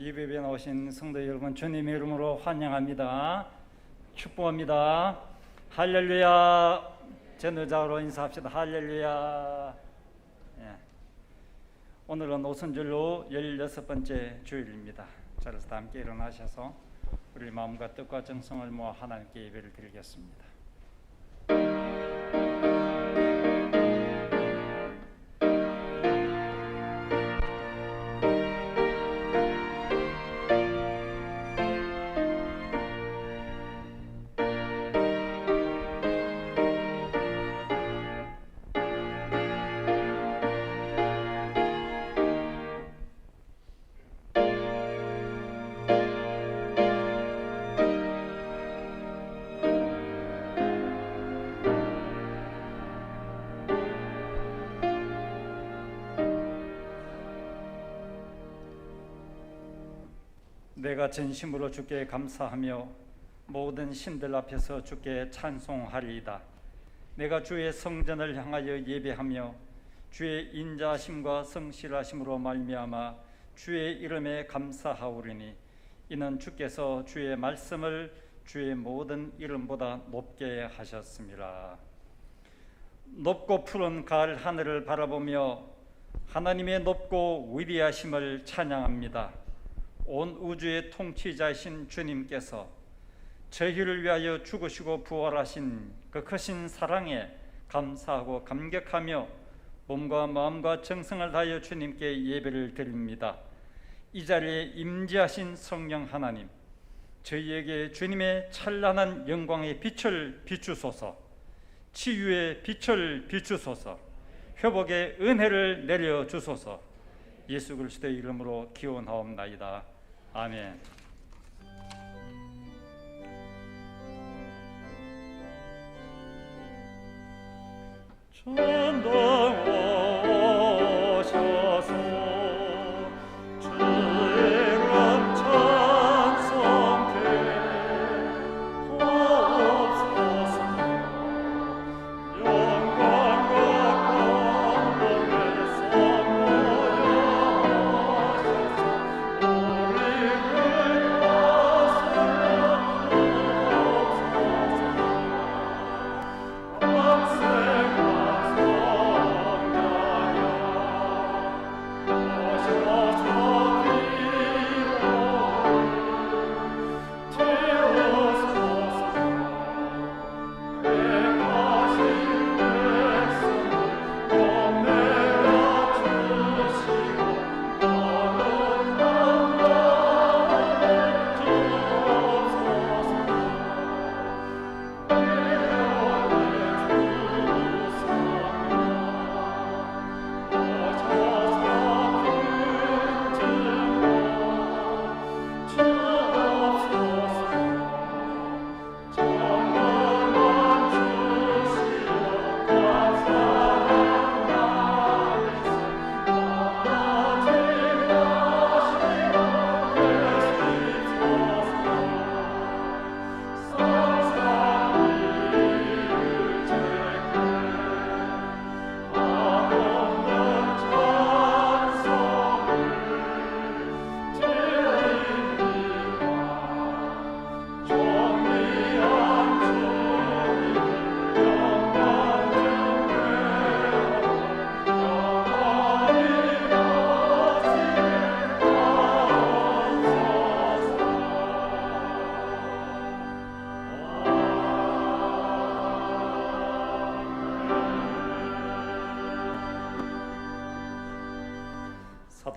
예배에 나오신 성도 여러분, 주님의 이름으로 환영합니다. 축복합니다. 할렐루야. 전도자로 인사합시다. 할렐루야. 예. 오늘은 오순절로 16번째 주일입니다. 자라서 다 함께 일어나셔서 우리 마음과 뜻과 정성을 모아 하나님께 예배를 드리겠습니다. 내가 진심으로 주께 감사하며 모든 신들 앞에서 주께 찬송하리이다. 내가 주의 성전을 향하여 예배하며 주의 인자하심과 성실하심으로 말미암아 주의 이름에 감사하오리니 이는 주께서 주의 말씀을 주의 모든 이름보다 높게 하셨습니다. 높고 푸른 가을 하늘을 바라보며 하나님의 높고 위대하심을 찬양합니다. 온 우주의 통치자이신 주님께서 저희를 위하여 죽으시고 부활하신 그 크신 사랑에 감사하고 감격하며 몸과 마음과 정성을 다하여 주님께 예배를 드립니다. 이 자리에 임재하신 성령 하나님, 저희에게 주님의 찬란한 영광의 빛을 비추소서, 치유의 빛을 비추소서, 회복의 은혜를 내려주소서. 예수 그리스도의 이름으로 기원하옵나이다. 아멘. 전당 오셔서 주의 이름 찬송케 하옵소서. 영광과 감동의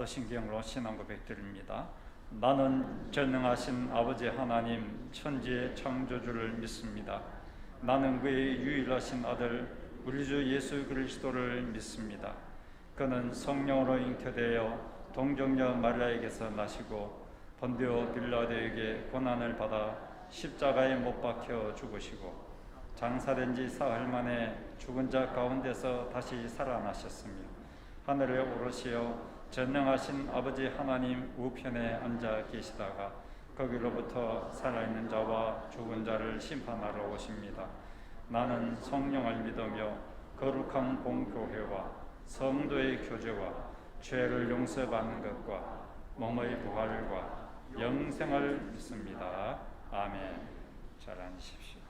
사도신경으로 신앙 고백드립니다. 나는 전능하신 아버지 하나님 천지의 창조주를 믿습니다. 나는 그의 유일하신 아들 우리 주 예수 그리스도를 믿습니다. 그는 성령으로 잉태되어 동정녀 마리아에게서 나시고 본디오 빌라도에게 고난을 받아 십자가에 못 박혀 죽으시고 장사된 지 사흘 만에 죽은 자 가운데서 다시 살아나셨으며 하늘에 오르시어 전능하신 아버지 하나님 우편에 앉아 계시다가 거기로부터 살아있는 자와 죽은 자를 심판하러 오십니다. 나는 성령을 믿으며 거룩한 공교회와 성도의 교제와 죄를 용서받는 것과 몸의 부활과 영생을 믿습니다. 아멘. 잘 앉으십시오.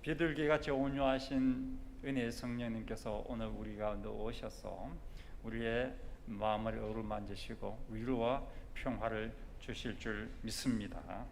비둘기같이 온유하신 은혜의 성령님께서 오늘 우리 가운데 오셔서 우리의 마음을 어루만지시고 위로와 평화를 주실 줄 믿습니다.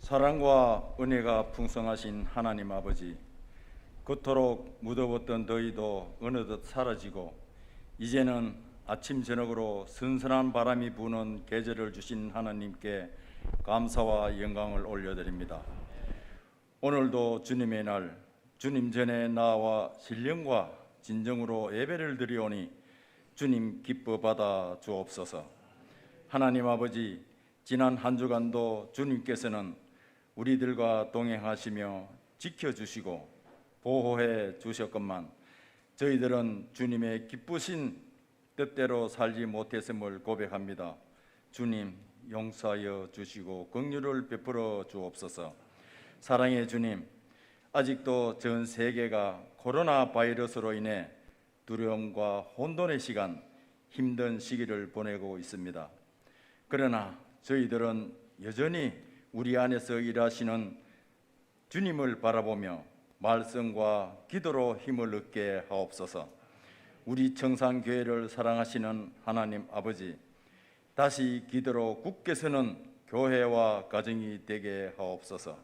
사랑과 은혜가 풍성하신 하나님 아버지, 그토록 무더웠던 더위도 어느덧 사라지고 이제는 아침 저녁으로 선선한 바람이 부는 계절을 주신 하나님께 감사와 영광을 올려드립니다. 오늘도 주님의 날, 주님 전에 나와 신령과 진정으로 예배를 드리오니 주님 기뻐 받아 주옵소서. 하나님 아버지, 지난 한 주간도 주님께서는 우리들과 동행하시며 지켜주시고 보호해 주셨건만 저희들은 주님의 기쁘신 뜻대로 살지 못했음을 고백합니다. 주님 용서하여 주시고 긍휼을 베풀어 주옵소서. 사랑의 주님, 아직도 전 세계가 코로나 바이러스로 인해 두려움과 혼돈의 시간, 힘든 시기를 보내고 있습니다. 그러나 저희들은 여전히 우리 안에서 일하시는 주님을 바라보며 말씀과 기도로 힘을 얻게 하옵소서. 우리 청산교회를 사랑하시는 하나님 아버지, 다시 기도로 굳게 서는 교회와 가정이 되게 하옵소서.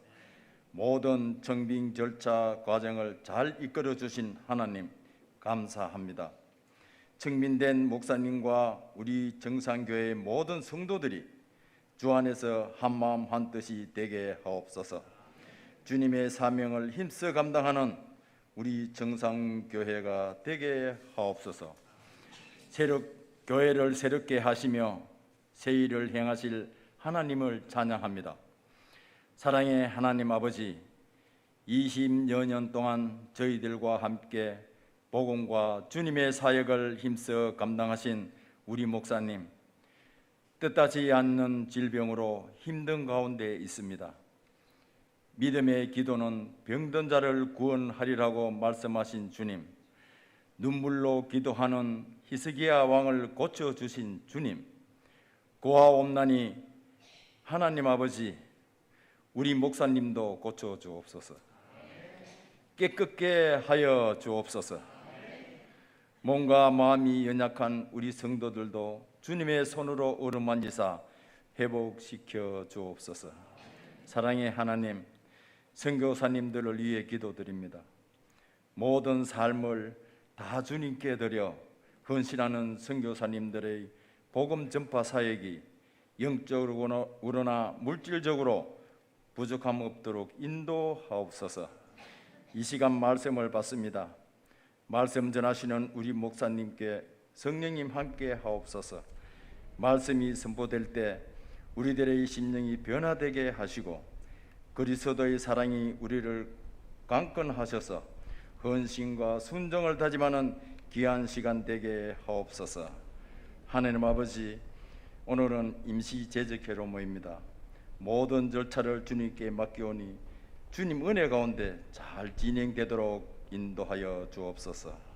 모든 청빙 절차 과정을 잘 이끌어 주신 하나님 감사합니다. 청민된 목사님과 우리 청산교회의 모든 성도들이 주 안에서 한마음 한뜻이 되게 하옵소서. 주님의 사명을 힘써 감당하는 우리 청산교회가 되게 하옵소서. 교회를 새롭게 하시며 새 일을 행하실 하나님을 찬양합니다. 사랑의 하나님 아버지, 20여 년 동안 저희들과 함께 복음과 주님의 사역을 힘써 감당하신 우리 목사님, 뜻하지 않는 질병으로 힘든 가운데 있습니다. 믿음의 기도는 병든 자를 구원하리라고 말씀하신 주님, 눈물로 기도하는 히스기야 왕을 고쳐주신 주님, 고아옵나니 하나님 아버지, 우리 목사님도 고쳐주옵소서. 깨끗게 하여 주옵소서. 몸과 마음이 연약한 우리 성도들도 주님의 손으로 어루만지사 회복시켜 주옵소서. 사랑의 하나님, 선교사님들을 위해 기도드립니다. 모든 삶을 다 주님께 드려 헌신하는 선교사님들의 복음 전파 사역이 영적으로나 물질적으로 부족함 없도록 인도하옵소서. 이 시간 말씀을 받습니다. 말씀 전하시는 우리 목사님께 성령님 함께 하옵소서. 말씀이 선포될 때 우리들의 심령이 변화되게 하시고 그리스도의 사랑이 우리를 강건하셔서 헌신과 순종을 다짐하는 귀한 시간 되게 하옵소서. 하나님 아버지, 오늘은 임시 제적회로 모입니다. 모든 절차를 주님께 맡기오니 주님 은혜 가운데 잘 진행되도록 인도하여 주옵소서.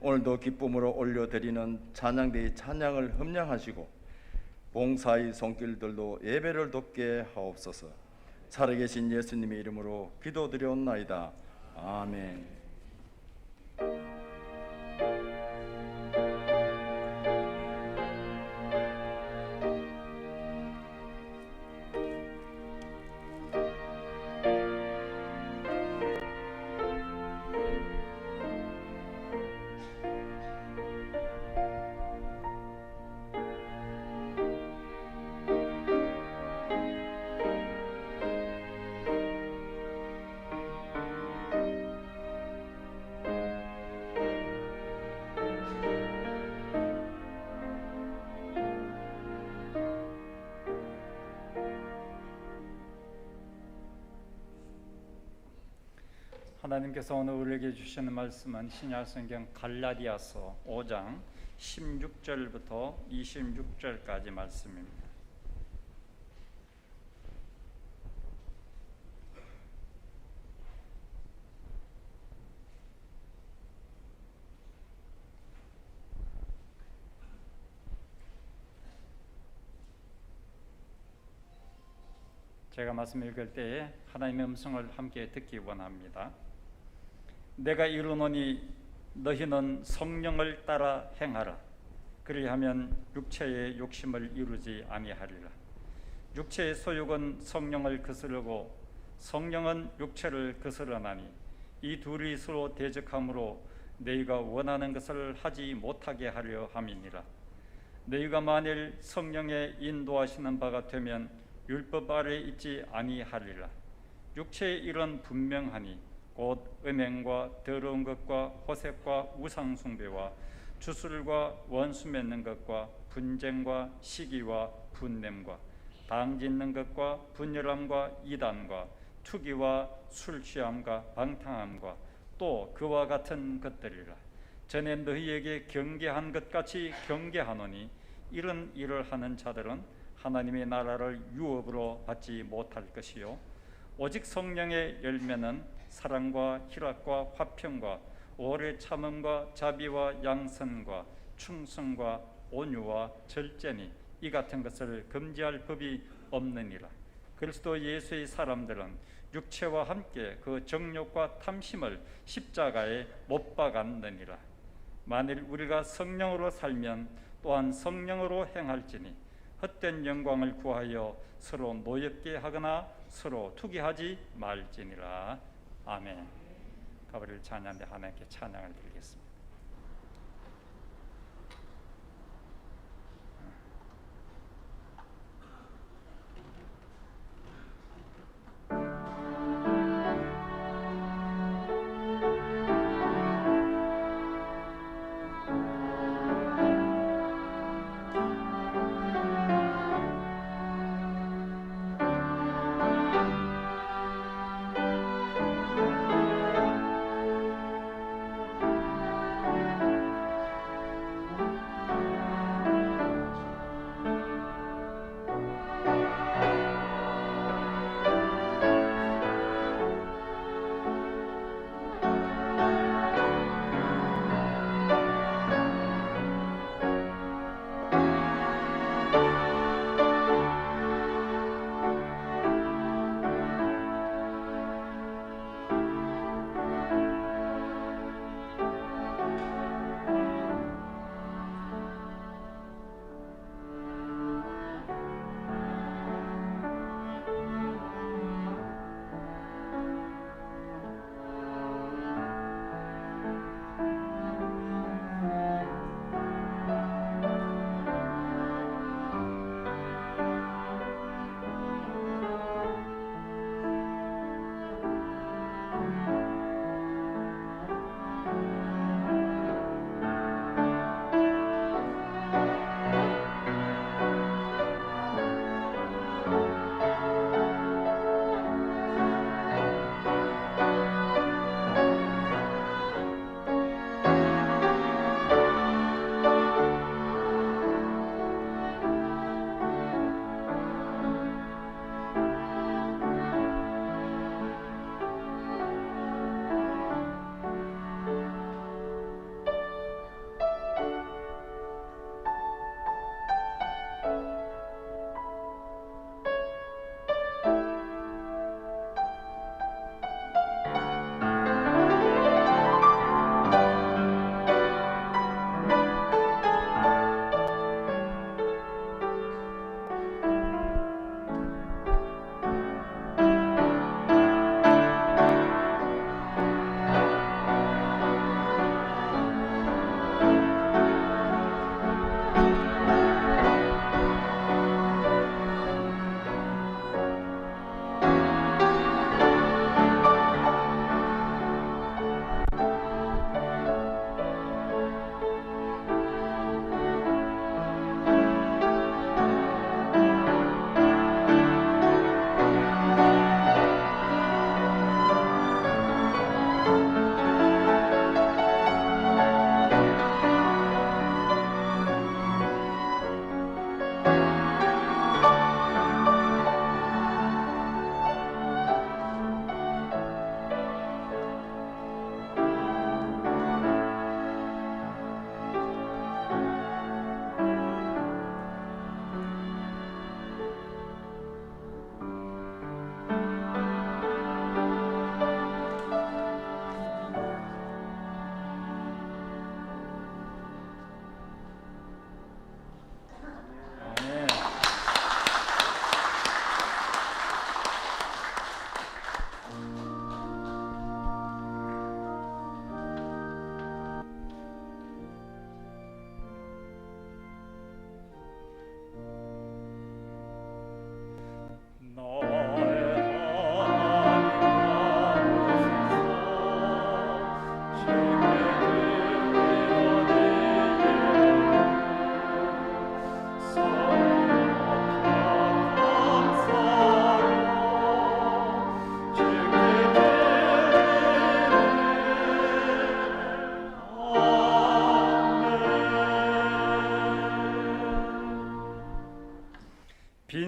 오늘도 기쁨으로 올려드리는 찬양대의 찬양을 흠량하시고 봉사의 손길들도 예배를 돕게 하옵소서. 살아계신 예수님의 이름으로 기도드려옵나이다. 아멘. 하나님께서 오늘 우리에게 주시는 말씀은 신약성경 갈라디아서 5장 16절부터 26절까지 말씀입니다. 제가 말씀 읽을 때에 하나님의 음성을 함께 듣기 원합니다. 내가 이르노니 너희는 성령을 따라 행하라. 그리하면 육체의 욕심을 이루지 아니하리라. 육체의 소욕은 성령을 거스르고 성령은 육체를 거스르나니 이 둘이 서로 대적함으로 너희가 원하는 것을 하지 못하게 하려 함이니라. 너희가 만일 성령의 인도하시는 바가 되면 율법 아래 있지 아니하리라. 육체의 일은 분명하니 곧 음행과 더러운 것과 호색과 우상 숭배와 주술과 원수 맺는 것과 분쟁과 시기와 분냄과 당 짓는 것과 분열함과 이단과 투기와 술 취함과 방탕함과 또 그와 같은 것들이라. 전에 너희에게 경계한 것 같이 경계하노니 이런 일을 하는 자들은 하나님의 나라를 유업으로 받지 못할 것이요 오직 성령의 열매는 사랑과 희락과 화평과 오래 참음과 자비와 양선과 충성과 온유와 절제니 이 같은 것을 금지할 법이 없느니라. 그리스도 예수의 사람들은 육체와 함께 그 정욕과 탐심을 십자가에 못 박았느니라. 만일 우리가 성령으로 살면 또한 성령으로 행할지니 헛된 영광을 구하여 서로 노엽게 하거나 서로 투기하지 말지니라. 아멘. 가버릴 찬양대 하나님께 찬양을 드리겠습니다.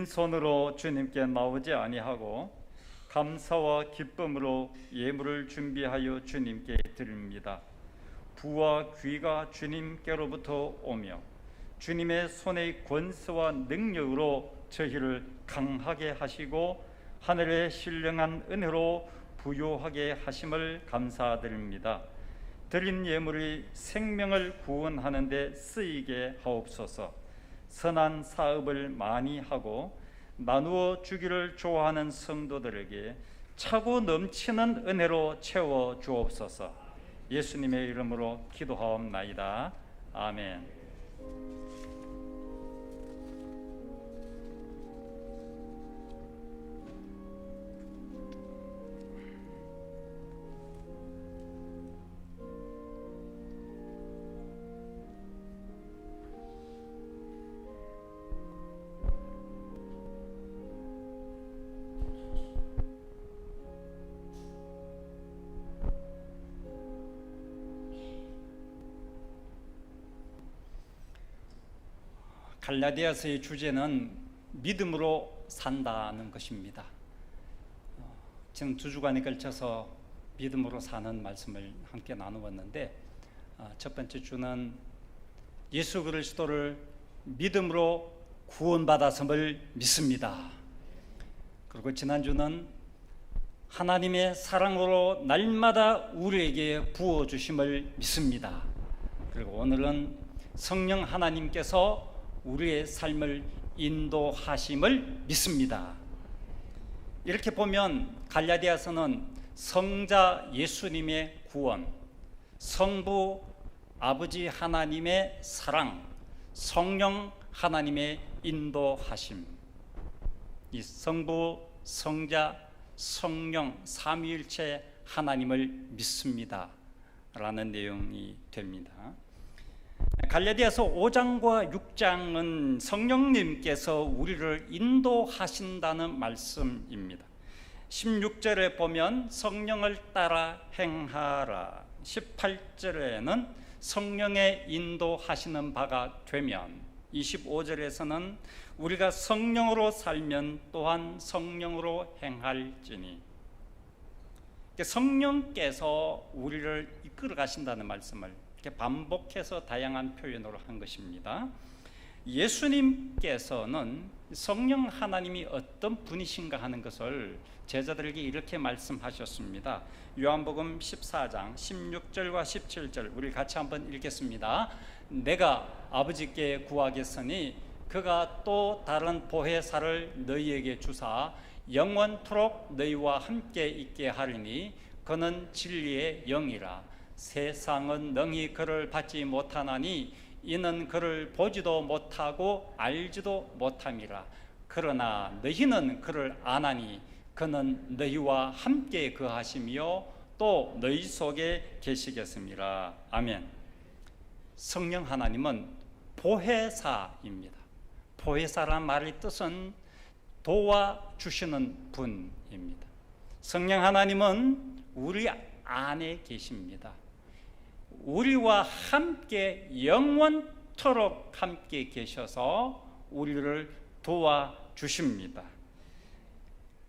빈손으로 주님께 나오지 아니하고 감사와 기쁨으로 예물을 준비하여 주님께 드립니다. 부와 귀가 주님께로부터 오며 주님의 손의 권세와 능력으로 저희를 강하게 하시고 하늘의 신령한 은혜로 부요하게 하심을 감사드립니다. 드린 예물이 생명을 구원하는 데 쓰이게 하옵소서. 선한 사업을 많이 하고 나누어 주기를 좋아하는 성도들에게 차고 넘치는 은혜로 채워 주옵소서. 예수님의 이름으로 기도하옵나이다. 아멘. 갈라디아서의 주제는 믿음으로 산다는 것입니다. 지금 2주간에 걸쳐서 믿음으로 사는 말씀을 함께 나누었는데, 첫 번째 주는 예수 그리스도를 믿음으로 구원받았음을 믿습니다. 그리고 지난주는 하나님의 사랑으로 날마다 우리에게 부어주심을 믿습니다. 그리고 오늘은 성령 하나님께서 우리의 삶을 인도하심을 믿습니다. 이렇게 보면 갈라디아서는 성자 예수님의 구원, 성부 아버지 하나님의 사랑, 성령 하나님의 인도하심, 이 성부, 성자, 성령 삼위일체 하나님을 믿습니다 라는 내용이 됩니다. 갈라디아서 5장과 6장은 성령님께서 우리를 인도하신다는 말씀입니다. 16절에 보면 성령을 따라 행하라, 18절에는 성령의 인도하시는 바가 되면, 25절에서는 우리가 성령으로 살면 또한 성령으로 행할지니, 성령께서 우리를 이끌어 가신다는 말씀을 이렇게 반복해서 다양한 표현으로 한 것입니다. 예수님께서는 성령 하나님이 어떤 분이신가 하는 것을 제자들에게 이렇게 말씀하셨습니다. 요한복음 14장 16절과 17절 우리 같이 한번 읽겠습니다. 내가 아버지께 구하겠으니 그가 또 다른 보혜사를 너희에게 주사 영원토록 너희와 함께 있게 하리니 그는 진리의 영이라. 세상은 능히 그를 받지 못하나니 이는 그를 보지도 못하고 알지도 못함이라. 그러나 너희는 그를 아나니 그는 너희와 함께 거하시며 또 너희 속에 계시겠습니다. 아멘. 성령 하나님은 보혜사입니다. 보혜사란 말의 뜻은 도와주시는 분입니다. 성령 하나님은 우리 안에 계십니다. 우리와 함께 영원토록 함께 계셔서 우리를 도와주십니다.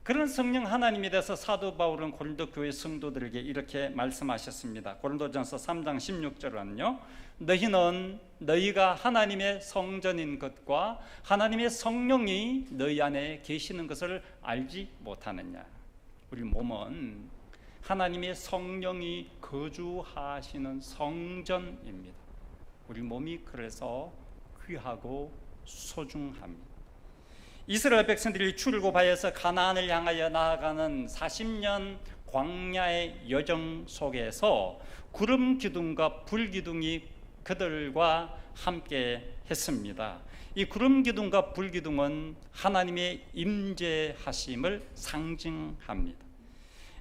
그런 성령 하나님에 대해서 사도 바울은 고린도 교회 성도들에게 이렇게 말씀하셨습니다. 고린도전서 3장 16절은요, 너희는 너희가 하나님의 성전인 것과 하나님의 성령이 너희 안에 계시는 것을 알지 못하느냐. 우리 몸은 하나님의 성령이 거주하시는 성전입니다. 우리 몸이 그래서 귀하고 소중합니다. 이스라엘 백성들이 출애굽하여서 가나안을 향하여 나아가는 40년 광야의 여정 속에서 구름 기둥과 불 기둥이 그들과 함께 했습니다. 이 구름 기둥과 불 기둥은 하나님의 임재하심을 상징합니다.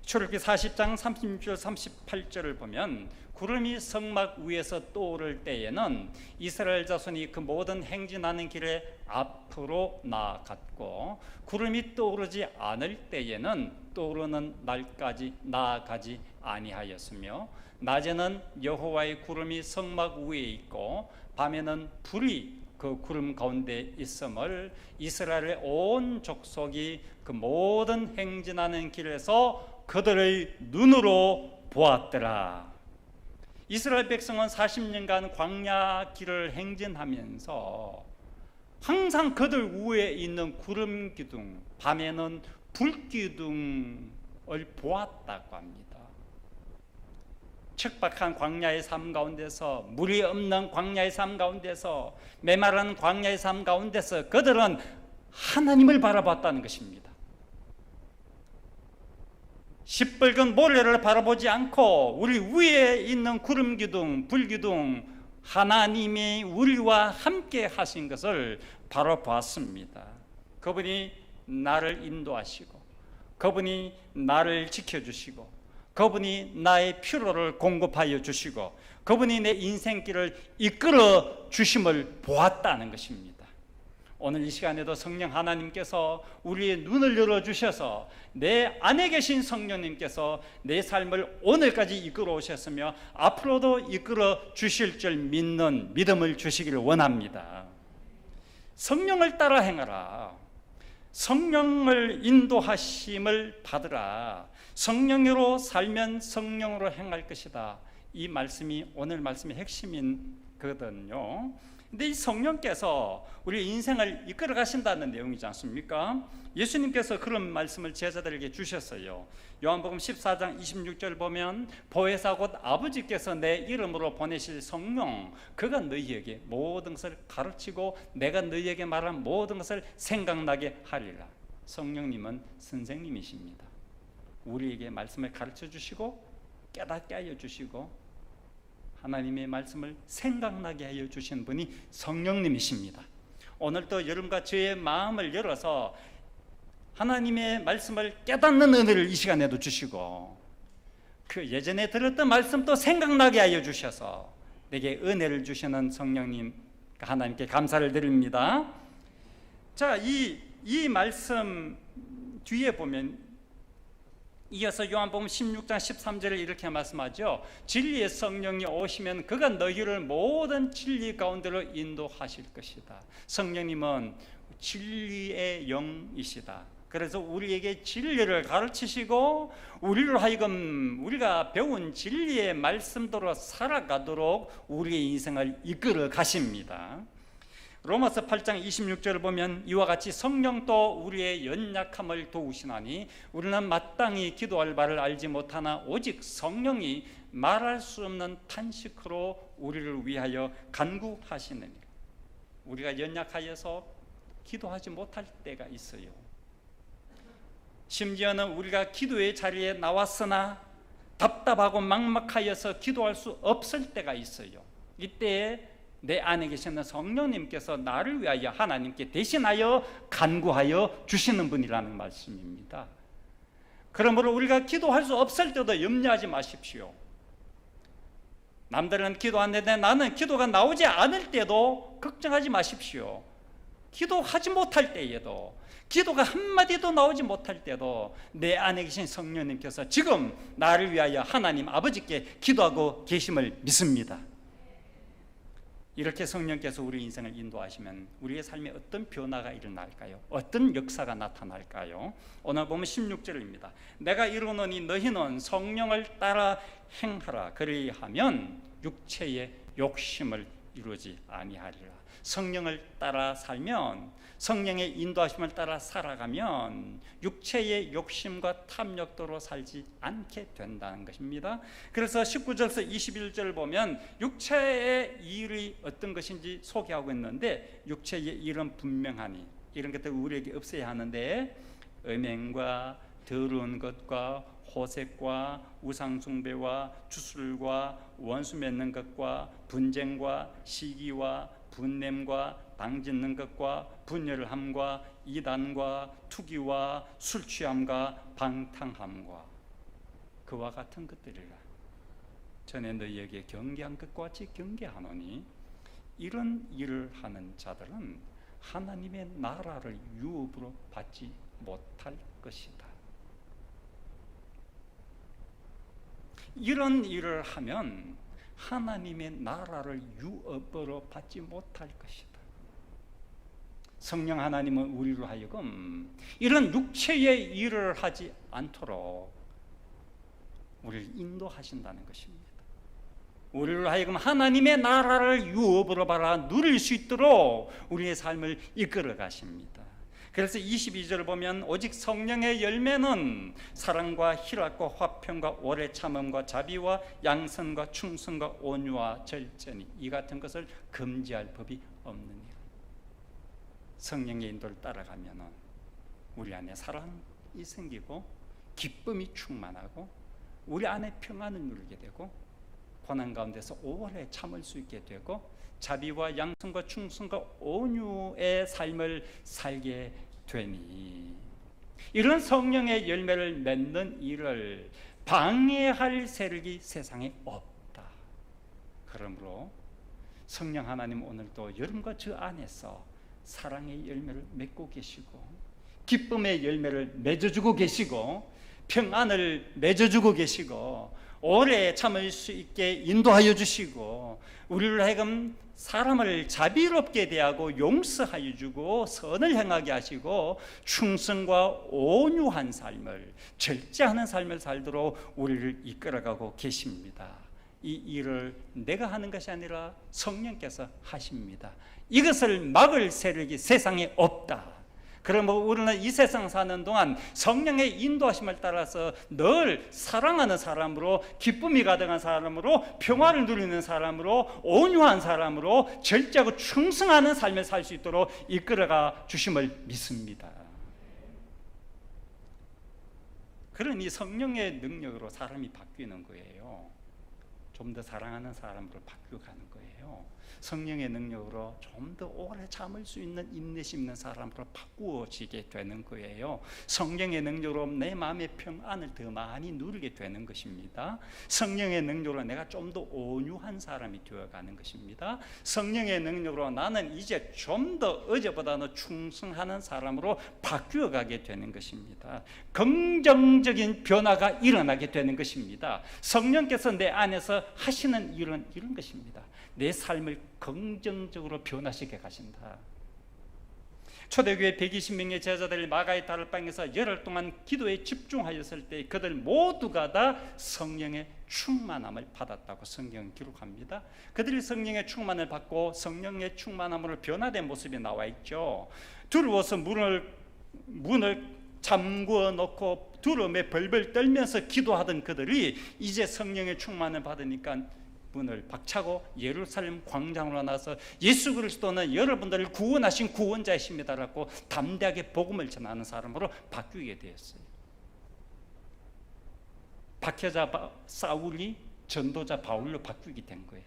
출애굽기 40장 36절 38절을 보면 구름이 성막 위에서 떠오를 때에는 이스라엘 자손이 그 모든 행진하는 길에 앞으로 나아갔고, 구름이 떠오르지 않을 때에는 떠오르는 날까지 나아가지 아니하였으며, 낮에는 여호와의 구름이 성막 위에 있고 밤에는 불이 그 구름 가운데 있음을 이스라엘의 온 족속이 그 모든 행진하는 길에서 그들의 눈으로 보았더라. 이스라엘 백성은 40년간 광야 길을 행진하면서 항상 그들 위에 있는 구름 기둥, 밤에는 불 기둥을 보았다고 합니다. 척박한 광야의 삶 가운데서, 물이 없는 광야의 삶 가운데서, 메마른 광야의 삶 가운데서 그들은 하나님을 바라봤다는 것입니다. 시뻘건 모래를 바라보지 않고 우리 위에 있는 구름 기둥, 불 기둥, 하나님이 우리와 함께 하신 것을 바라보았습니다. 그분이 나를 인도하시고, 그분이 나를 지켜주시고, 그분이 나의 필요를 공급하여 주시고, 그분이 내 인생길을 이끌어 주심을 보았다는 것입니다. 오늘 이 시간에도 성령 하나님께서 우리의 눈을 열어주셔서 내 안에 계신 성령님께서 내 삶을 오늘까지 이끌어 오셨으며 앞으로도 이끌어 주실 줄 믿는 믿음을 주시기를 원합니다. 성령을 따라 행하라. 성령을 인도하심을 받으라. 성령으로 살면 성령으로 행할 것이다. 이 말씀이 오늘 말씀의 핵심인 거거든요. 근데 이 성령께서 우리 인생을 이끌어 가신다는 내용이지 않습니까? 예수님께서 그런 말씀을 제자들에게 주셨어요. 요한복음 14장 26절 보면 보혜사 곧 아버지께서 내 이름으로 보내실 성령, 그가 너희에게 모든 것을 가르치고 내가 너희에게 말한 모든 것을 생각나게 하리라. 성령님은 선생님이십니다. 우리에게 말씀을 가르쳐 주시고 깨닫게 하여 주시고 하나님의 말씀을 생각나게 하여 주신 분이 성령님이십니다. 오늘도 여러분과 저의 마음을 열어서 하나님의 말씀을 깨닫는 은혜를 이 시간에도 주시고 그 예전에 들었던 말씀도 생각나게 하여 주셔서 내게 은혜를 주시는 성령님 하나님께 감사를 드립니다. 자, 이 말씀 뒤에 보면 이어서 요한복음 16장 13절을 이렇게 말씀하죠. 진리의 성령이 오시면 그가 너희를 모든 진리 가운데로 인도하실 것이다. 성령님은 진리의 영이시다. 그래서 우리에게 진리를 가르치시고 우리로 하여금 우리가 배운 진리의 말씀대로 살아가도록 우리의 인생을 이끌어 가십니다. 로마서 8장 26절을 보면 이와 같이 성령도 우리의 연약함을 도우시나니 우리는 마땅히 기도할 바를 알지 못하나 오직 성령이 말할 수 없는 탄식으로 우리를 위하여 간구하시느니라. 우리가 연약하여서 기도하지 못할 때가 있어요. 심지어는 우리가 기도의 자리에 나왔으나 답답하고 막막하여서 기도할 수 없을 때가 있어요. 이때에 내 안에 계시는 성령님께서 나를 위하여 하나님께 대신하여 간구하여 주시는 분이라는 말씀입니다. 그러므로 우리가 기도할 수 없을 때도 염려하지 마십시오. 남들은 기도하는데 나는 기도가 나오지 않을 때도 걱정하지 마십시오. 기도하지 못할 때에도, 기도가 한마디도 나오지 못할 때도 내 안에 계신 성령님께서 지금 나를 위하여 하나님 아버지께 기도하고 계심을 믿습니다. 이렇게 성령께서 우리 인생을 인도하시면 우리의 삶에 어떤 변화가 일어날까요? 어떤 역사가 나타날까요? 오늘 보면 16절입니다. 내가 이르노니 너희는 성령을 따라 행하라. 그리하면 육체의 욕심을 이루지 아니하리라. 성령을 따라 살면, 성령의 인도하심을 따라 살아가면 육체의 욕심과 탐욕도로 살지 않게 된다는 것입니다. 그래서 19절에서 21절을 보면 육체의 일이 어떤 것인지 소개하고 있는데 육체의 일은 분명하니 이런 것들을 우리에게 없애야 하는데 음행과 더러운 것과 호색과 우상숭배와 주술과 원수 맺는 것과 분쟁과 시기와 분냄과 당짓는 것과 분열을 함과 이단과 투기와 술취함과 방탕함과 그와 같은 것들이라. 전에 너희에게 경계한 것과 같이 경계하노니 이런 일을 하는 자들은 하나님의 나라를 유업으로 받지 못할 것이다. 이런 일을 하면 하나님의 나라를 유업으로 받지 못할 것이다. 성령 하나님은 우리로 하여금 이런 육체의 일을 하지 않도록 우리를 인도하신다는 것입니다. 우리로 하여금 하나님의 나라를 유업으로 바라 누릴 수 있도록 우리의 삶을 이끌어 가십니다. 그래서 22절을 보면 오직 성령의 열매는 사랑과 희락과 화평과 오래 참음과 자비와 양선과 충성과 온유와 절제니 이 같은 것을 금지할 법이 없느니라. 성령의 인도를 따라가면 우리 안에 사랑이 생기고 기쁨이 충만하고 우리 안에 평안을 누리게 되고 고난 가운데서 오래 참을 수 있게 되고 자비와 양선과 충성과 온유의 삶을 살게 되니 이런 성령의 열매를 맺는 일을 방해할 세력이 세상에 없다. 그러므로 성령 하나님 오늘도 여러분과 저 안에서 사랑의 열매를 맺고 계시고 기쁨의 열매를 맺어주고 계시고 평안을 맺어주고 계시고 오래 참을 수 있게 인도하여 주시고 우리를 하여금 사람을 자비롭게 대하고 용서하여 주고 선을 행하게 하시고 충성과 온유한 삶을 절제하는 삶을 살도록 우리를 이끌어가고 계십니다. 이 일을 내가 하는 것이 아니라 성령께서 하십니다. 이것을 막을 세력이 세상에 없다. 그러므로 우리는 이 세상 사는 동안 성령의 인도하심을 따라서 늘 사랑하는 사람으로 기쁨이 가득한 사람으로 평화를 누리는 사람으로 온유한 사람으로 절제하고 충성하는 삶을 살 수 있도록 이끌어가 주심을 믿습니다. 그러니 성령의 능력으로 사람이 바뀌는 거예요. 좀 더 사랑하는 사람으로 바뀌어가는 거예요. 성령의 능력으로 좀 더 오래 참을 수 있는 인내심 있는 사람으로 바꾸어지게 되는 거예요. 성령의 능력으로 내 마음의 평안을 더 많이 누리게 되는 것입니다. 성령의 능력으로 내가 좀 더 온유한 사람이 되어가는 것입니다. 성령의 능력으로 나는 이제 좀 더 어제보다는 충성하는 사람으로 바뀌어가게 되는 것입니다. 긍정적인 변화가 일어나게 되는 것입니다. 성령께서 내 안에서 하시는 일은 이런 것입니다. 내 삶을 긍정적으로 변화시켜 가신다. 초대교회 120명의 제자들이 마가의 다락방에서 열흘 동안 기도에 집중하였을 때 그들 모두가 다 성령의 충만함을 받았다고 성경은 기록합니다. 그들이 성령의 충만을 받고 성령의 충만함으로 변화된 모습이 나와 있죠. 두려워서 문을 잠그어 놓고 두려움에 벌벌 떨면서 기도하던 그들이 이제 성령의 충만을 받으니까 문을 박차고 예루살렘 광장으로 나서 예수 그리스도는 여러분들을 구원하신 구원자이십니다라고 담대하게 복음을 전하는 사람으로 바뀌게 되었어요. 박해자 사울이 전도자 바울로 바뀌게 된 거예요.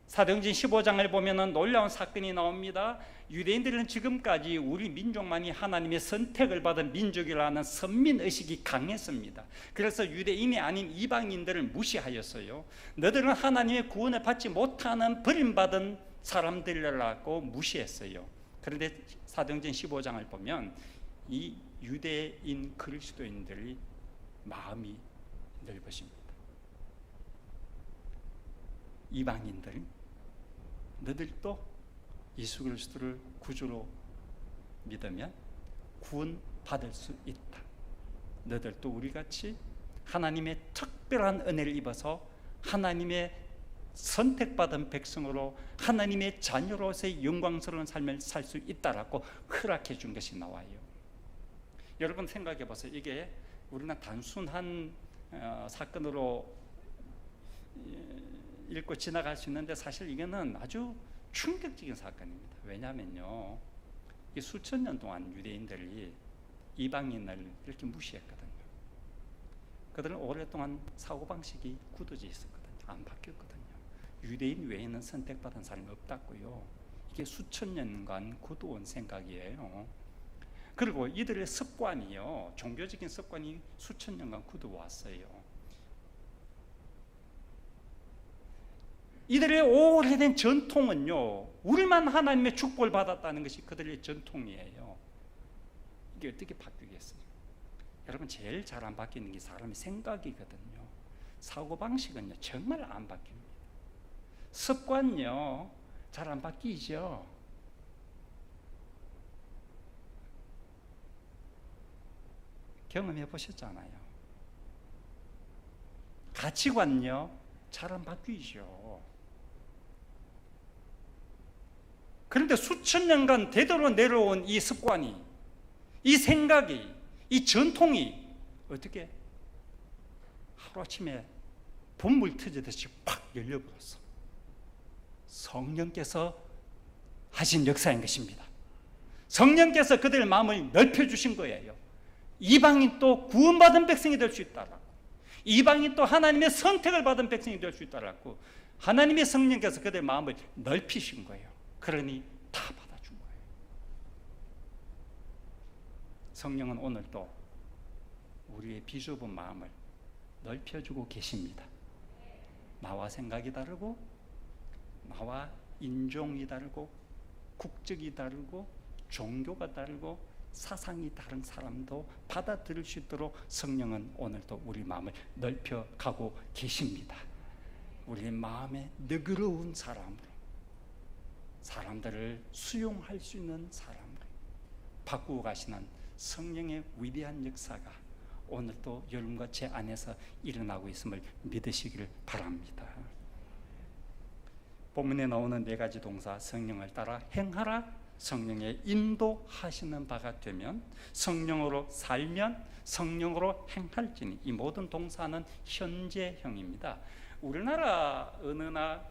사도행전 15장을 보면 놀라운 사건이 나옵니다. 유대인들은 지금까지 우리 민족만이 하나님의 선택을 받은 민족이라는 선민의식이 강했습니다. 그래서 유대인이 아닌 이방인들을 무시하였어요. 너들은 하나님의 구원을 받지 못하는 버림받은 사람들이라고 무시했어요. 그런데 사도행전 15장을 보면 이 유대인 그리스도인들이 마음이 넓으십니다. 이방인들, 너들도 예수 그리스도를 구주로 믿으면 구원받을 수 있다. 너들도 우리같이 하나님의 특별한 은혜를 입어서 하나님의 선택받은 백성으로 하나님의 자녀로서의 영광스러운 삶을 살 수 있다라고 허락해 준 것이 나와요. 여러분 생각해 보세요. 이게 우리는 단순한 사건으로 읽고 지나갈 수 있는데 사실 이거는 아주 충격적인 사건입니다. 왜냐하면요, 이 수천 년 동안 유대인들이 이방인을 이렇게 무시했거든요. 그들은 오랫동안 사고방식이 굳어져 있었거든요. 안 바뀌었거든요. 유대인 외에는 선택받은 사람이 없다고요. 이게 수천 년간 굳어온 생각이에요. 그리고 이들의 습관이요, 종교적인 습관이 수천 년간 굳어왔어요. 이들의 오래된 전통은요, 우리만 하나님의 축복을 받았다는 것이 그들의 전통이에요. 이게 어떻게 바뀌겠어요? 여러분, 제일 잘 안 바뀌는 게 사람의 생각이거든요. 사고방식은요, 정말 안 바뀝니다. 습관요, 잘 안 바뀌죠. 경험해 보셨잖아요. 가치관요 잘 안 바뀌죠. 그런데 수천 년간 대대로 내려온 이 습관이, 이 생각이, 이 전통이 어떻게 하루아침에 본물 터지듯이 팍 열려버렸어. 성령께서 하신 역사인 것입니다. 성령께서 그들의 마음을 넓혀주신 거예요. 이방인 또 구원받은 백성이 될 수 있다라고, 이방인 또 하나님의 선택을 받은 백성이 될 수 있다라고 하나님의 성령께서 그들의 마음을 넓히신 거예요. 그러니 다 받아준 거예요. 성령은 오늘도 우리의 비좁은 마음을 넓혀주고 계십니다. 나와 생각이 다르고, 나와 인종이 다르고, 국적이 다르고, 종교가 다르고, 사상이 다른 사람도 받아들일 수 있도록 성령은 오늘도 우리 마음을 넓혀가고 계십니다. 우리의 마음에 너그러운 사람으로, 사람들을 수용할 수 있는 사람으로 바꾸어 가시는 성령의 위대한 역사가 오늘도 여러분과 제 안에서 일어나고 있음을 믿으시기를 바랍니다. 본문에 나오는 네 가지 동사, 성령을 따라 행하라, 성령의 인도하시는 바가 되면, 성령으로 살면, 성령으로 행할지니, 이 모든 동사는 현재형입니다. 우리나라 언어나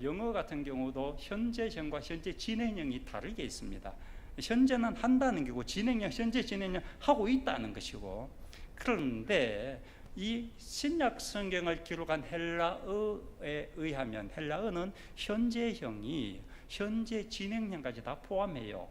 영어 같은 경우도 현재형과 현재 진행형이 다르게 있습니다. 현재는 한다는 게고, 진행형, 현재 진행형 하고 있다는 것이고, 그런데 이 신약 성경을 기록한 헬라어에 의하면 헬라어는 현재형이 현재 진행형까지 다 포함해요.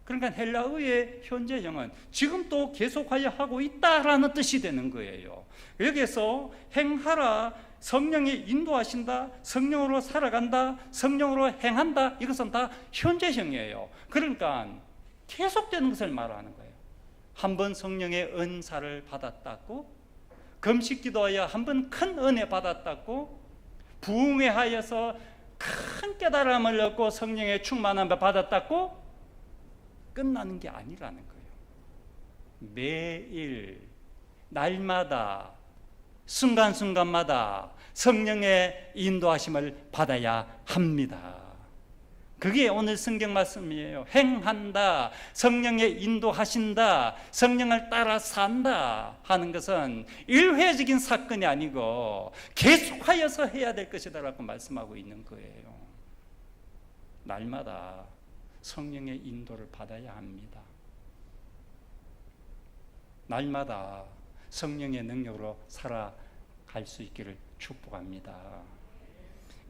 그러니까 헬라어의 현재형은 지금 또 계속하여 하고 있다라는 뜻이 되는 거예요. 여기에서 행하라, 성령이 인도하신다, 성령으로 살아간다, 성령으로 행한다, 이것은 다 현재형이에요. 그러니까 계속되는 것을 말하는 거예요. 한 번 성령의 은사를 받았다고, 금식 기도하여 한 번 큰 은혜 받았다고, 부흥회 하여서 큰 깨달음을 얻고 성령의 충만함을 받았다고 끝나는 게 아니라는 거예요. 매일 날마다 순간순간마다 성령의 인도하심을 받아야 합니다. 그게 오늘 성경 말씀이에요. 행한다, 성령의 인도하신다, 성령을 따라 산다 하는 것은 일회적인 사건이 아니고 계속하여서 해야 될 것이다라고 말씀하고 있는 거예요. 날마다 성령의 인도를 받아야 합니다. 날마다 성령의 능력으로 살아갈 수 있기를 축복합니다.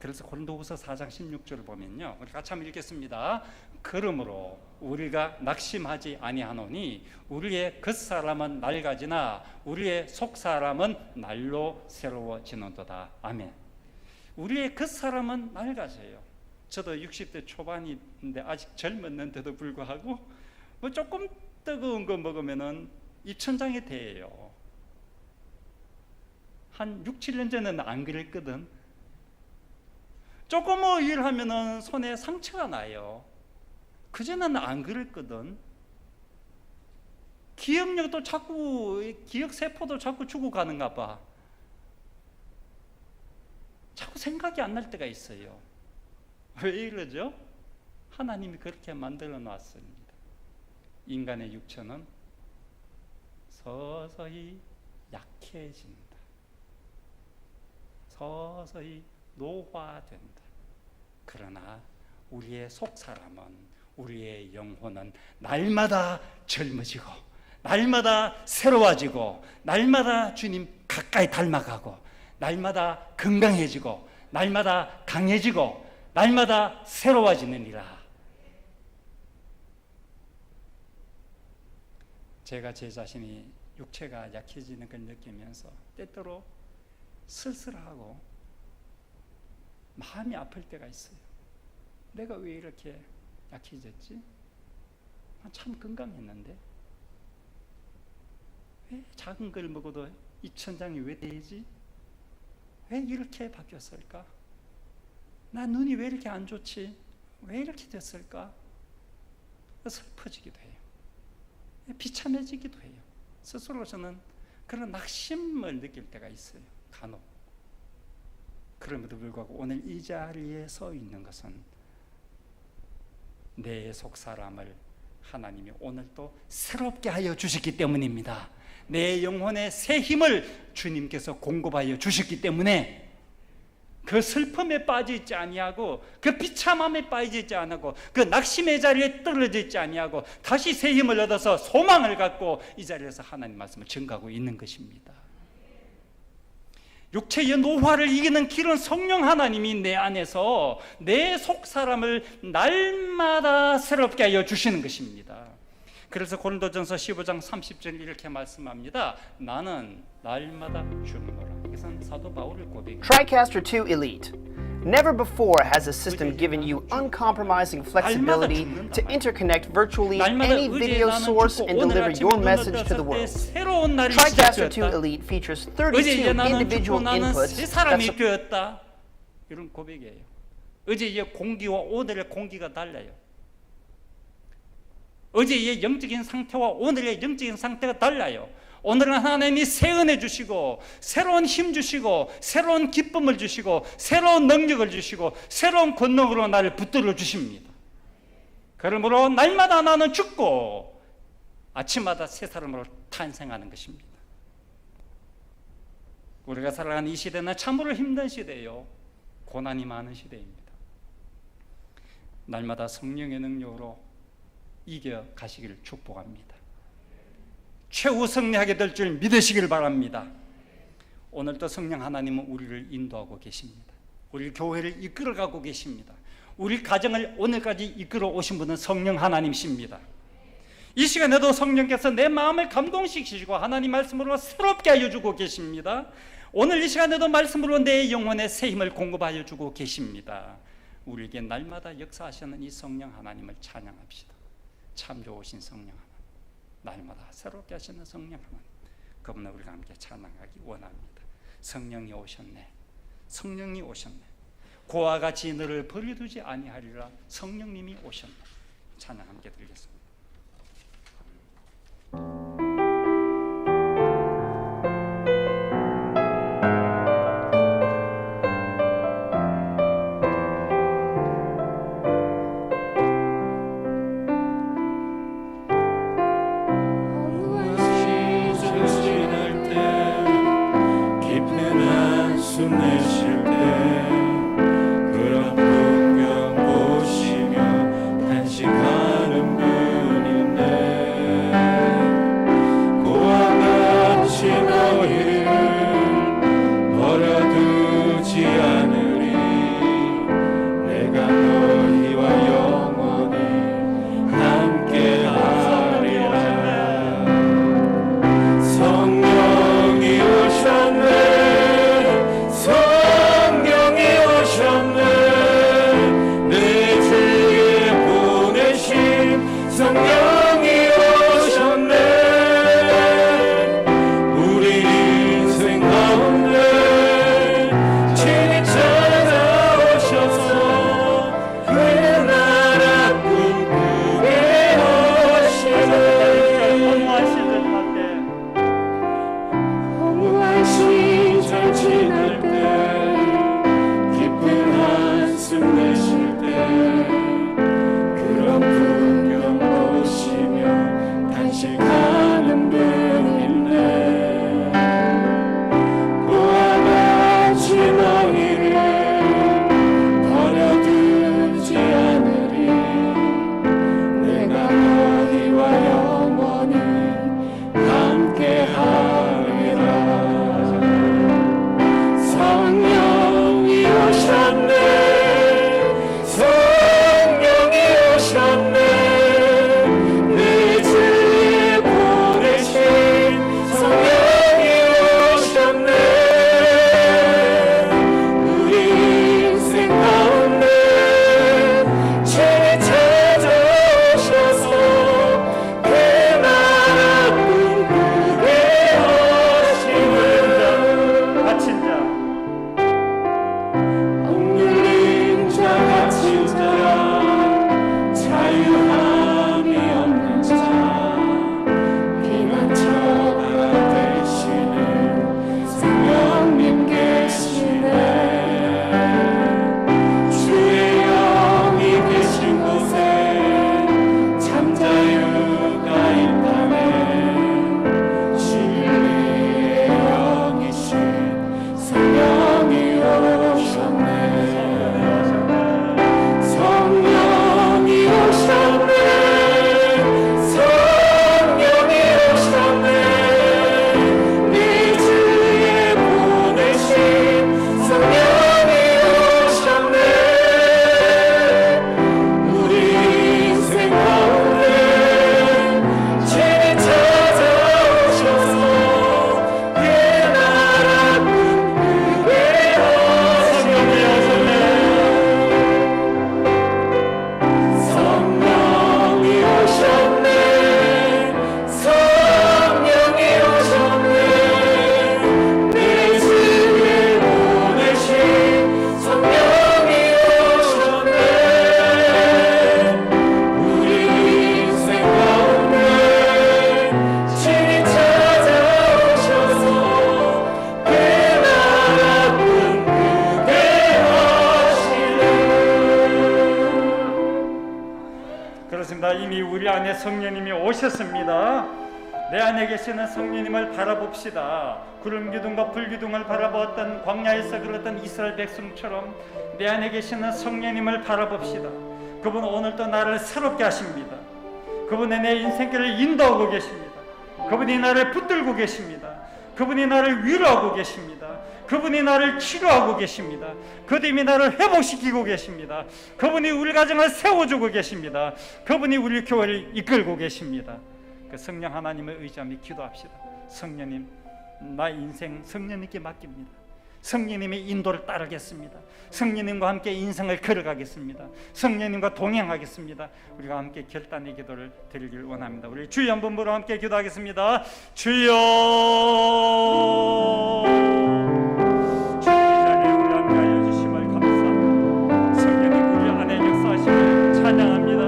그래서 고린도후서 4장 16절을 보면요, 우리 같이 한번 읽겠습니다. 그러므로 우리가 낙심하지 아니하노니 우리의 겉사람은 낡아지나 우리의 속사람은 날로 새로워지는도다. 아멘. 우리의 겉사람은 낡아져요. 저도 60대 초반인데 아직 젊었는데도 불구하고 뭐 조금 뜨거운 거 먹으면은 입천장이 돼요. 한 6, 7년 전에는 안 그랬거든. 조금 뭐 일하면은 손에 상처가 나요. 그전에는 안 그랬거든. 기억력도 자꾸, 기억세포도 자꾸 죽어가는가 봐. 자꾸 생각이 안 날 때가 있어요. 왜 이러죠? 하나님이 그렇게 만들어 놨습니다. 인간의 육체는 서서히 약해진다. 서서히 노화된다. 그러나 우리의 속사람은, 우리의 영혼은 날마다 젊어지고 날마다 새로워지고 날마다 주님 가까이 닮아가고 날마다 건강해지고 날마다 강해지고 날마다 새로워지느니라. 제가 제 자신이 육체가 약해지는 걸 느끼면서 때때로 쓸쓸하고 마음이 아플 때가 있어요. 내가 왜 이렇게 약해졌지? 참 건강했는데 왜 작은 걸 먹어도 입천장이 왜 되지? 왜 이렇게 바뀌었을까? 나 눈이 왜 이렇게 안 좋지? 왜 이렇게 됐을까? 슬퍼지기도 해요. 비참해지기도 해요. 스스로 저는 그런 낙심을 느낄 때가 있어요. 간혹. 그럼에도 불구하고 오늘 이 자리에 서 있는 것은 내 속사람을 하나님이 오늘 또 새롭게 하여 주셨기 때문입니다. 내 영혼의 새 힘을 주님께서 공급하여 주셨기 때문에 그 슬픔에 빠져 있지 아니하고 그 비참함에 빠져 있지 않고 그 낙심의 자리에 떨어져 있지 아니하고 다시 새 힘을 얻어서 소망을 갖고 이 자리에서 하나님 말씀을 증거하고 있는 것입니다. 육체의 노화를 이기는 길은 성령 하나님이 내 안에서 내 속사람을 날마다 새롭게 하여 주시는 것입니다. 그래서 고린도전서 15장 30절 이렇게 말씀합니다. 나는 날마다 죽노라. 이것은 사도 바울의 고백입니다. TriCaster 2 Elite. Never before has a system given you uncompromising flexibility to interconnect virtually any video source and deliver your message to the world. TriCaster 2 Elite features 32 individual inputs 새 사람이 되었다. 이런 고백이에요. 어제의 공기와 오늘의 공기가 달라요. 어제의 영적인 상태와 오늘의 영적인 상태가 달라요. 오늘은 하나님이 새 은혜 주시고 새로운 힘 주시고 새로운 기쁨을 주시고 새로운 능력을 주시고 새로운 권능으로 나를 붙들어 주십니다. 그러므로 날마다 나는 죽고 아침마다 새 사람으로 탄생하는 것입니다. 우리가 살아가는 이 시대는 참으로 힘든 시대예요. 고난이 많은 시대입니다. 날마다 성령의 능력으로 이겨가시기를 축복합니다. 최후 승리하게 될 줄 믿으시길 바랍니다. 오늘도 성령 하나님은 우리를 인도하고 계십니다. 우리 교회를 이끌어가고 계십니다. 우리 가정을 오늘까지 이끌어 오신 분은 성령 하나님이십니다. 이 시간에도 성령께서 내 마음을 감동시키시고 하나님 말씀으로 새롭게 하여 주고 계십니다. 오늘 이 시간에도 말씀으로 내 영혼에 새 힘을 공급하여 주고 계십니다. 우리에게 날마다 역사하시는 이 성령 하나님을 찬양합시다. 참 좋으신 성령 하나님, 날마다 새롭게 하시는 성령 하나님, 그분을 우리가 함께 찬양하기 원합니다. 성령이 오셨네, 성령이 오셨네, 고와 같이 너를 버려두지 아니하리라. 성령님이 오셨네. 찬양 함께 드리겠습니다. 내쉴 때 그런 풍경 보시며 탄식하는 분 그렇습니다. 이미 우리 안에 성령님이 오셨습니다. 내 안에 계시는 성령님을 바라봅시다. 구름 기둥과 불 기둥을 바라보았던 광야에서 그랬던 이스라엘 백성처럼 내 안에 계시는 성령님을 바라봅시다. 그분은 오늘도 나를 새롭게 하십니다. 그분이 내 인생길을 인도하고 계십니다. 그분이 나를 붙들고 계십니다. 그분이 나를 위로하고 계십니다. 그분이 나를 치료하고 계십니다. 그분이 나를 회복시키고 계십니다. 그분이 우리 가정을 세워주고 계십니다. 그분이 우리 교회를 이끌고 계십니다. 그 성령 하나님을 의지하며 기도합시다. 성령님, 나 인생 성령님께 맡깁니다. 성령님의 인도를 따르겠습니다. 성령님과 함께 인생을 걸어가겠습니다. 성령님과 동행하겠습니다. 우리가 함께 결단의 기도를 드리길 원합니다. 우리 주여 한번 부르고 함께 기도하겠습니다. 주여, 주의 자리에 우리 함께 하여 주심을 감사합니다. 성령님 우리 안에 역사하심을 찬양합니다.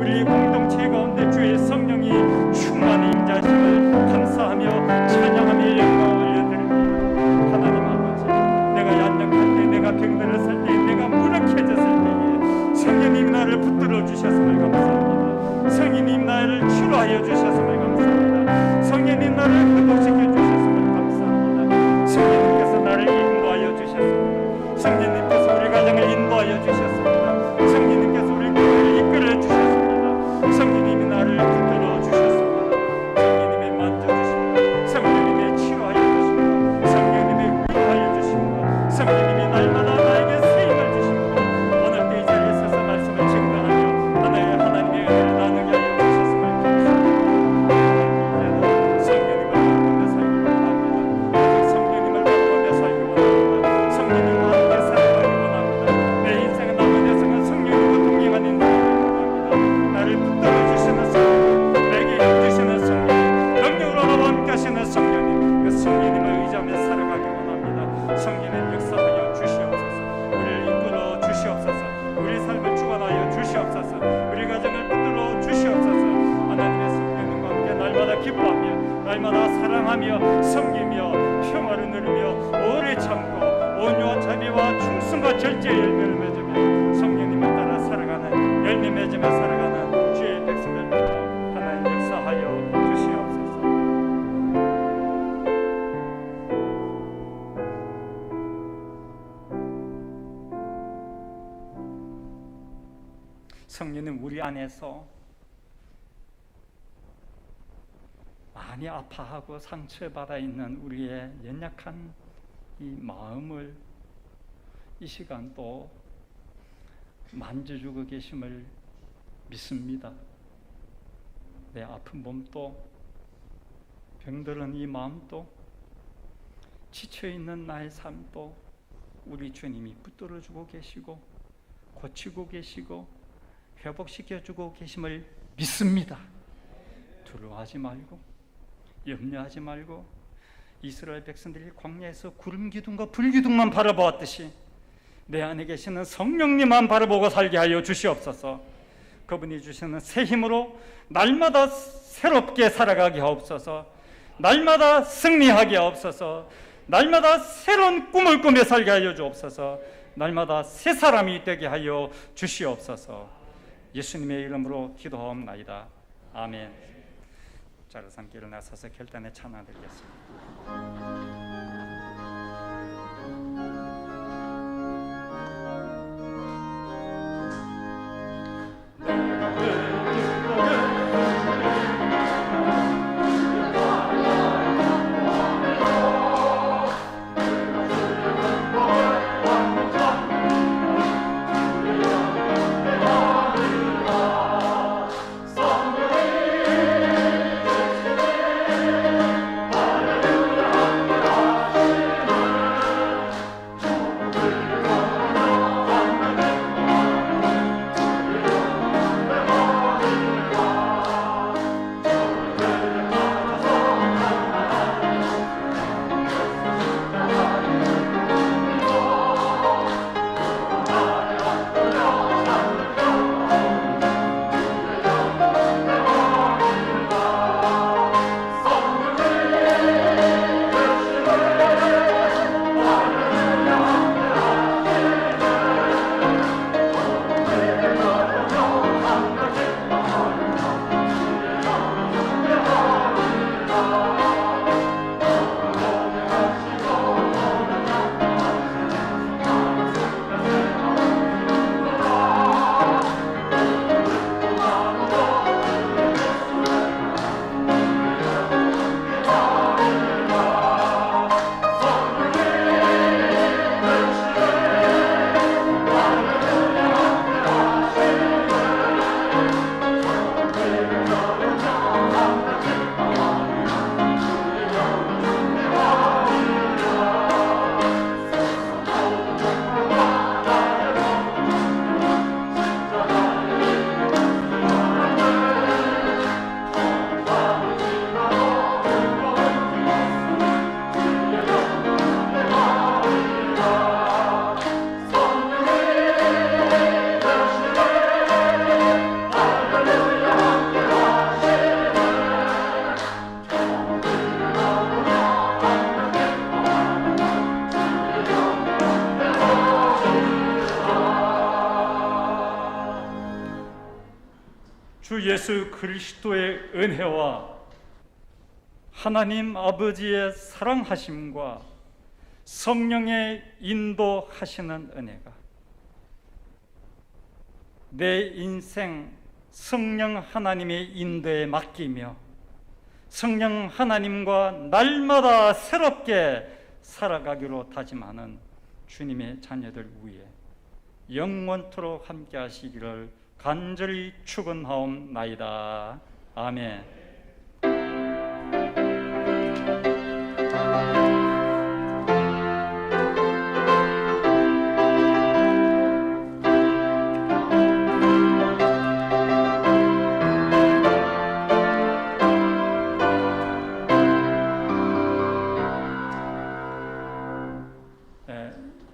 우리 공동체 가운데 주의 성령이 충만히 임재하심을 감사하며 찬양하며 영광을 올려드립니다. 하나님 아버지, 내가 연약할 때, 내가 병들었을 때, 내가 무력해졌을 때에 성령님 나를 붙들어 주셨음을 감사합니다. 성령님 나를 치료하여 주셨음을 감사합니다. 성령님 나를 회복시켜 주셨음을 감사합니다. 성령님께서 나를 인도하여 주셨습니다. 성령님께서 우리 가정을 인도하여 주셨습니다. 성령님께서 우리 교회를 이끌어 주셨습니다. 성령님이 나를 붙들어 주셨습니다. 성령님이 만져주십니다. 성령님이 치료하여 주십니다. 성령님이 위로하여 주십니다. 성령님이 날마다 나에게 세임을 주십니다. 오늘도 이 자리에 서서 말씀을 증거하며 하나님의 은혜를 나누게 하여 주셨음을 감사합니다. 이제는 성령님을 바라보며 살기 원합니다. 성령님을 바라보며 살기 원합니다. 성령님과 함께 살아가기 원합니다. 내 인생의 남은 여생은 성령님과 동행하는 인생을 원합니다. 나를 붙들어 주시는 성령님, 내게 힘주시는 성령님, 능력으로 나와 함께 하시는 성령님, 그 성령님을 의지하며 살아가기 원합니다. 성령님 역사하여 주시옵소서. 우리를 이끌어 주시옵소서. 우리 삶을 주관하여 주시옵소서. 우리 가정을 붙들어 주시옵소서. 하나님의 성령님과 함께 날마다 기뻐하며 날마다 사랑하며 섬기며 평화를 누리며 오래 참고 온유와 자비와 충성과 절제의 열매를 맺으며 성령님을 따라 살아가는 열매 맺으며 살아가는 주의 백성을 믿어 하나님 역사하여 주시옵소서. 성령님 우리 안에서 많이 아파하고 상처받아 있는 우리의 연약한 이 마음을 이 시간 또 만져주고 계심을 믿습니다. 내 아픈 몸도 병들은 이 마음도 지쳐있는 나의 삶도 우리 주님이 붙들어주고 계시고 고치고 계시고 회복시켜주고 계심을 믿습니다. 두려워하지 말고 염려하지 말고 이스라엘 백성들이 광야에서 구름 기둥과 불 기둥만 바라보았듯이 내 안에 계시는 성령님만 바라보고 살게 하여 주시옵소서. 그분이 주시는 새 힘으로 날마다 새롭게 살아가게 하옵소서. 날마다 승리하게 하옵소서. 날마다 새로운 꿈을 꾸며 살게 하여 주옵소서. 날마다 새 사람이 되게 하여 주시옵소서. 예수님의 이름으로 기도하옵나이다. 아멘. 자리에서 함께 일어나서서 결단의 찬양 드리겠습니다. 주 예수 그리스도의 은혜와 하나님 아버지의 사랑하심과 성령의 인도하시는 은혜가 내 인생 성령 하나님의 인도에 맡기며 성령 하나님과 날마다 새롭게 살아가기로 다짐하는 주님의 자녀들 위해 영원토록 함께 하시기를 간절히 축원하옵나이다. 아멘.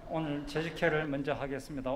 오늘 제지케를 먼저 하겠습니다.